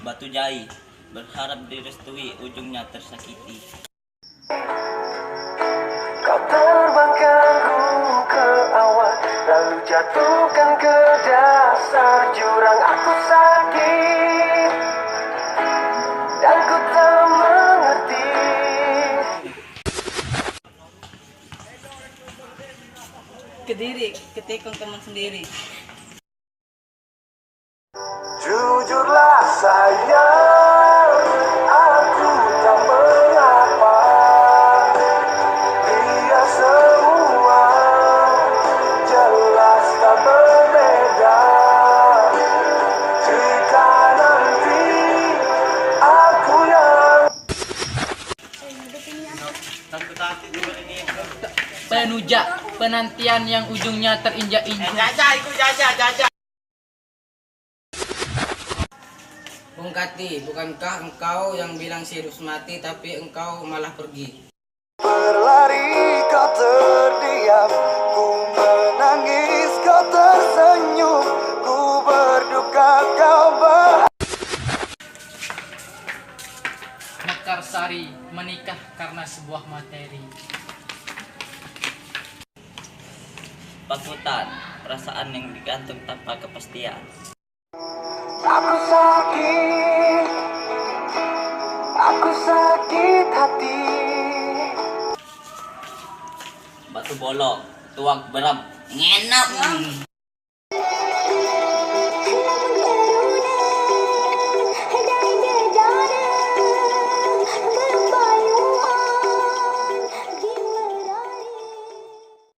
Batu jai, berharap direstui, ujungnya tersakiti. Kau terbangkanku ke awan, lalu jatuhkan ke dasar jurang. Aku sakit dan ku tak mengerti. Kediri, ketikung teman sendiri. Jujurlah sayang, aku tak mengapa. Dia semua jelas tak berbeda. Jika nanti aku yang Penujak, penantian yang ujungnya terinjak-injak. Bung Kati, bukankah engkau yang bilang serius mati, tapi engkau malah pergi? berlari kau terdiam, ku menangis kau tersenyum, ku berduka kau Mekarsari menikah karena sebuah materi. Pakutan, perasaan yang digantung tanpa kepastian. Aku sakit hati. Batu bolong, tuang berem, ngenak.